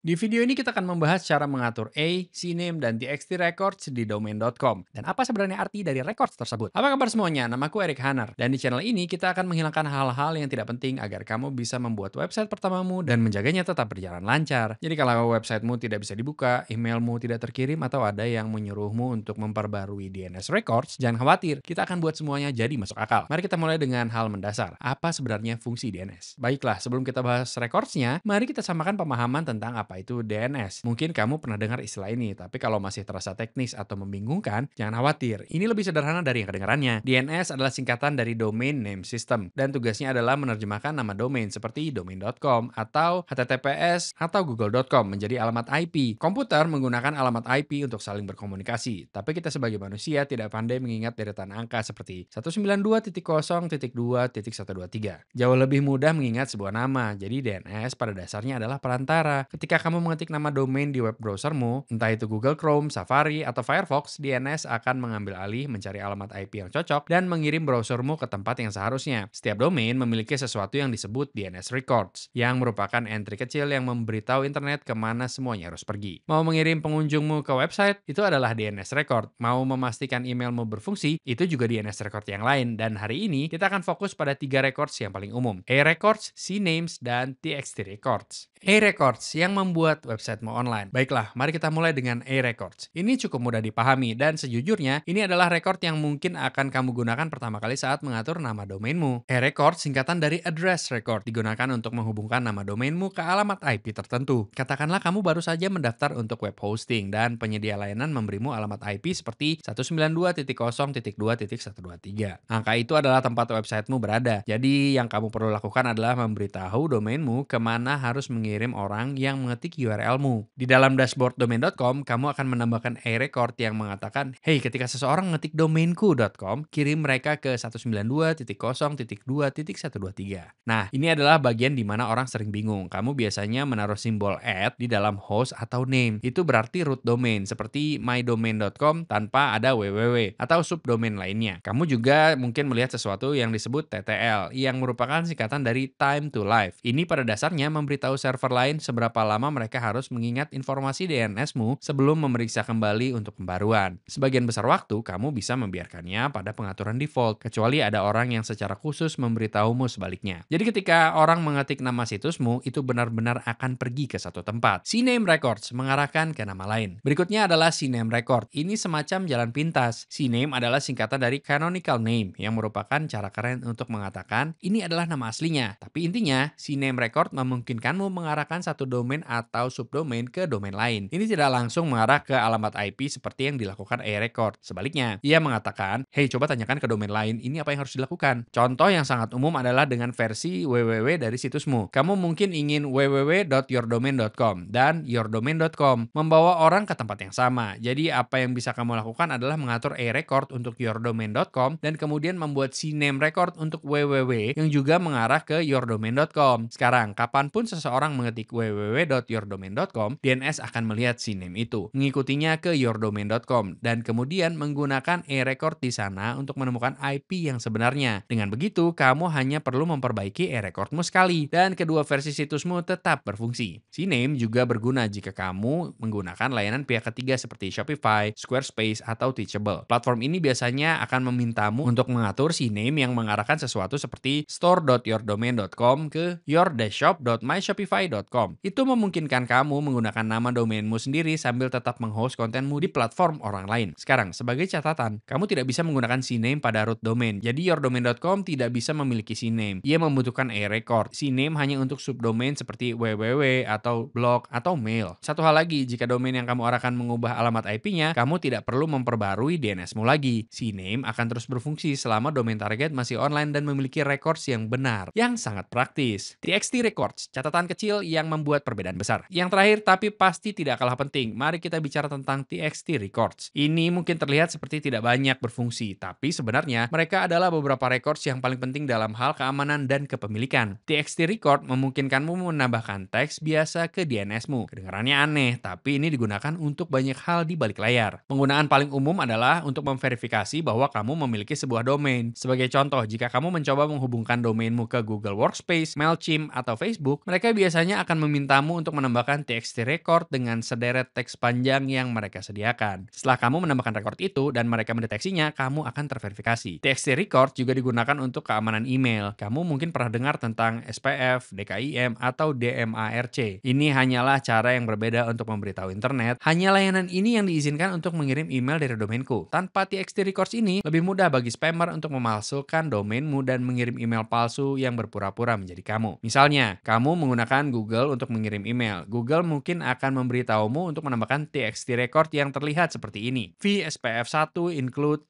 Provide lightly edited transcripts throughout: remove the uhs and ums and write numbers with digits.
Di video ini kita akan membahas cara mengatur CNAME, dan TXT records di domain.com. Dan apa sebenarnya arti dari records tersebut? Apa kabar semuanya? Namaku Eric Hanar. Dan di channel ini kita akan menghilangkan hal-hal yang tidak penting agar kamu bisa membuat website pertamamu dan menjaganya tetap berjalan lancar. Jadi kalau websitemu tidak bisa dibuka, emailmu tidak terkirim, atau ada yang menyuruhmu untuk memperbarui DNS records, jangan khawatir, kita akan buat semuanya jadi masuk akal. Mari kita mulai dengan hal mendasar. Apa sebenarnya fungsi DNS? Baiklah, sebelum kita bahas recordsnya, mari kita samakan pemahaman tentang apa itu DNS. Mungkin kamu pernah dengar istilah ini, tapi kalau masih terasa teknis atau membingungkan, jangan khawatir. Ini lebih sederhana dari yang kedengarannya. DNS adalah singkatan dari Domain Name System, dan tugasnya adalah menerjemahkan nama domain seperti domain.com atau HTTPS atau google.com menjadi alamat IP. Komputer menggunakan alamat IP untuk saling berkomunikasi, tapi kita sebagai manusia tidak pandai mengingat deretan angka seperti 192.0.2.123. Jauh lebih mudah mengingat sebuah nama, jadi DNS pada dasarnya adalah perantara. Ketika kamu mengetik nama domain di web browsermu, entah itu Google Chrome, Safari, atau Firefox, DNS akan mengambil alih mencari alamat IP yang cocok dan mengirim browsermu ke tempat yang seharusnya. Setiap domain memiliki sesuatu yang disebut DNS records, yang merupakan entry kecil yang memberitahu internet kemana semuanya harus pergi. Mau mengirim pengunjungmu ke website, itu adalah DNS record. Mau memastikan emailmu berfungsi, itu juga DNS record yang lain. Dan hari ini, kita akan fokus pada 3 records yang paling umum: A-records, C-names, dan TXT records. A-records yang membuat websitemu online. Baiklah, mari kita mulai dengan A-records. Ini cukup mudah dipahami, dan sejujurnya, ini adalah record yang mungkin akan kamu gunakan pertama kali saat mengatur nama domainmu. A-record singkatan dari address record, digunakan untuk menghubungkan nama domainmu ke alamat IP tertentu. Katakanlah kamu baru saja mendaftar untuk web hosting, dan penyedia layanan memberimu alamat IP seperti 192.0.2.123. Angka itu adalah tempat websitemu berada. Jadi, yang kamu perlu lakukan adalah memberitahu domainmu kemana harus mengirim orang yang mengetik URL-mu. Di dalam dashboard domain.com, kamu akan menambahkan a-record yang mengatakan, "Hey, ketika seseorang mengetik domainku.com, kirim mereka ke 192.0.2.123." Nah, ini adalah bagian di mana orang sering bingung. Kamu biasanya menaruh simbol @ di dalam host atau name. Itu berarti root domain, seperti mydomain.com tanpa ada www atau subdomain lainnya. Kamu juga mungkin melihat sesuatu yang disebut TTL, yang merupakan singkatan dari time to live. Ini pada dasarnya memberitahu server lain seberapa lama mereka harus mengingat informasi DNS-mu sebelum memeriksa kembali untuk pembaruan. Sebagian besar waktu, kamu bisa membiarkannya pada pengaturan default, kecuali ada orang yang secara khusus memberitahumu sebaliknya. Jadi ketika orang mengetik nama situsmu, itu benar-benar akan pergi ke satu tempat. CNAME records mengarahkan ke nama lain. Berikutnya adalah CNAME record. Ini semacam jalan pintas. CNAME adalah singkatan dari canonical name, yang merupakan cara keren untuk mengatakan ini adalah nama aslinya. Tapi intinya, CNAME record memungkinkanmu mengarahkan satu domain atau subdomain ke domain lain. Ini tidak langsung mengarah ke alamat IP seperti yang dilakukan A-record. Sebaliknya, ia mengatakan, "Hey, coba tanyakan ke domain lain, ini apa yang harus dilakukan." Contoh yang sangat umum adalah dengan versi www dari situsmu. Kamu mungkin ingin www.yourdomain.com dan yourdomain.com membawa orang ke tempat yang sama. Jadi apa yang bisa kamu lakukan adalah mengatur A-record untuk yourdomain.com dan kemudian membuat CNAME record untuk www yang juga mengarah ke yourdomain.com. Sekarang, kapanpun seseorang mengetik www.yourdomain.com, DNS akan melihat CNAME itu, mengikutinya ke yourdomain.com, dan kemudian menggunakan A-record di sana untuk menemukan IP yang sebenarnya. Dengan begitu, kamu hanya perlu memperbaiki A-recordmu sekali, dan kedua versi situsmu tetap berfungsi. CNAME juga berguna jika kamu menggunakan layanan pihak ketiga seperti Shopify, Squarespace, atau Teachable. Platform ini biasanya akan memintamu untuk mengatur CNAME yang mengarahkan sesuatu seperti store.yourdomain.com ke your-shop.myshopify.com. Itu memungkinkan kamu menggunakan nama domainmu sendiri sambil tetap menghost kontenmu di platform orang lain. Sekarang, sebagai catatan, kamu tidak bisa menggunakan CNAME pada root domain. Jadi yourdomain.com tidak bisa memiliki CNAME. Ia membutuhkan A-record. CNAME hanya untuk subdomain seperti www atau blog atau mail. Satu hal lagi, jika domain yang kamu arahkan mengubah alamat IP-nya, kamu tidak perlu memperbarui DNS-mu lagi. CNAME akan terus berfungsi selama domain target masih online dan memiliki records yang benar, yang sangat praktis. TXT records, catatan kecil yang membuat perbedaan besar. Yang terakhir tapi pasti tidak kalah penting, mari kita bicara tentang TXT records. Ini mungkin terlihat seperti tidak banyak berfungsi, tapi sebenarnya mereka adalah beberapa records yang paling penting dalam hal keamanan dan kepemilikan. TXT record memungkinkanmu menambahkan teks biasa ke DNS-mu. Kedengarannya aneh, tapi ini digunakan untuk banyak hal di balik layar. Penggunaan paling umum adalah untuk memverifikasi bahwa kamu memiliki sebuah domain. Sebagai contoh, jika kamu mencoba menghubungkan domainmu ke Google Workspace, Mailchimp, atau Facebook, mereka biasanya akan memintamu untuk untuk menambahkan TXT record dengan sederet teks panjang yang mereka sediakan. Setelah kamu menambahkan record itu dan mereka mendeteksinya, kamu akan terverifikasi. TXT record juga digunakan untuk keamanan email. Kamu mungkin pernah dengar tentang SPF, DKIM, atau DMARC. Ini hanyalah cara yang berbeda untuk memberitahu internet. Hanya layanan ini yang diizinkan untuk mengirim email dari domainku. Tanpa TXT records ini, lebih mudah bagi spammer untuk memalsukan domainmu dan mengirim email palsu yang berpura-pura menjadi kamu. Misalnya, kamu menggunakan Google untuk mengirim email. Google mungkin akan memberitahumu untuk menambahkan TXT record yang terlihat seperti ini. vSPF1 include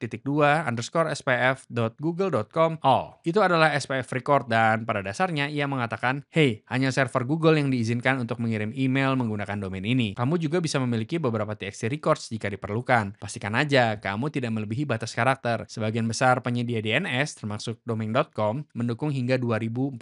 _spf.google.com all. Itu adalah SPF record dan pada dasarnya ia mengatakan, hey, hanya server Google yang diizinkan untuk mengirim email menggunakan domain ini. Kamu juga bisa memiliki beberapa TXT records jika diperlukan. Pastikan aja kamu tidak melebihi batas karakter. Sebagian besar penyedia DNS, termasuk domain.com, mendukung hingga 2048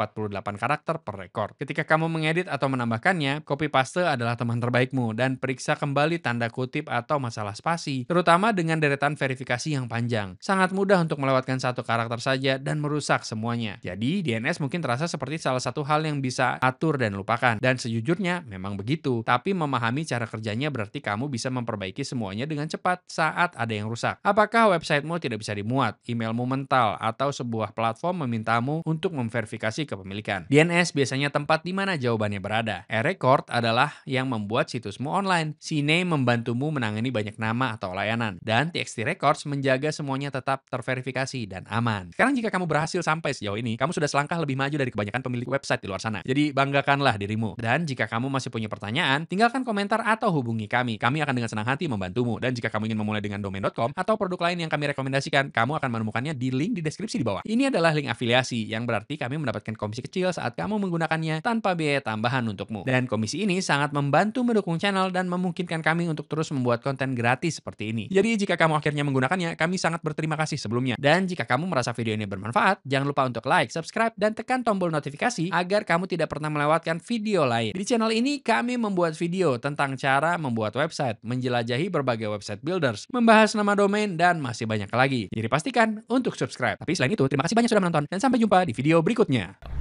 karakter per rekor. Ketika kamu mengedit atau menambahkannya, copy paste adalah teman terbaikmu dan periksa kembali tanda kutip atau masalah spasi, terutama dengan deretan verifikasi yang panjang. Sangat mudah untuk melewatkan satu karakter saja dan merusak semuanya. Jadi, DNS mungkin terasa seperti salah satu hal yang bisa atur dan lupakan. Dan sejujurnya, memang begitu. Tapi memahami cara kerjanya berarti kamu bisa memperbaiki semuanya dengan cepat saat ada yang rusak. Apakah websitemu tidak bisa dimuat, emailmu mental, atau sebuah platform memintamu untuk memverifikasi kepemilikan? DNS biasanya tempat di mana jawabannya berada. E-record adalah yang membuat situsmu online. CNAME membantumu menangani banyak nama atau layanan. Dan TXT Records menjaga semuanya tetap terverifikasi dan aman. Sekarang jika kamu berhasil sampai sejauh ini, kamu sudah selangkah lebih maju dari kebanyakan pemilik website di luar sana. Jadi banggakanlah dirimu. Dan jika kamu masih punya pertanyaan, tinggalkan komentar atau hubungi kami. Kami akan dengan senang hati membantumu. Dan jika kamu ingin memulai dengan domain.com atau produk lain yang kami rekomendasikan, kamu akan menemukannya di link di deskripsi di bawah. Ini adalah link afiliasi yang berarti kami mendapatkan komisi kecil saat kamu menggunakannya tanpa biaya tambahan untukmu. Dan komisi ini sangat membantu mendukung channel dan memungkinkan kami untuk terus membuat konten gratis seperti ini. Jadi jika kamu akhirnya menggunakannya, kami sangat berterima kasih sebelumnya. Dan jika kamu merasa video ini bermanfaat, jangan lupa untuk like, subscribe, dan tekan tombol notifikasi agar kamu tidak pernah melewatkan video lain. Di channel ini kami membuat video tentang cara membuat website, menjelajahi berbagai website builders, membahas nama domain, dan masih banyak lagi. Jadi pastikan untuk subscribe. Tapi selain itu, terima kasih banyak sudah menonton dan sampai jumpa di video berikutnya.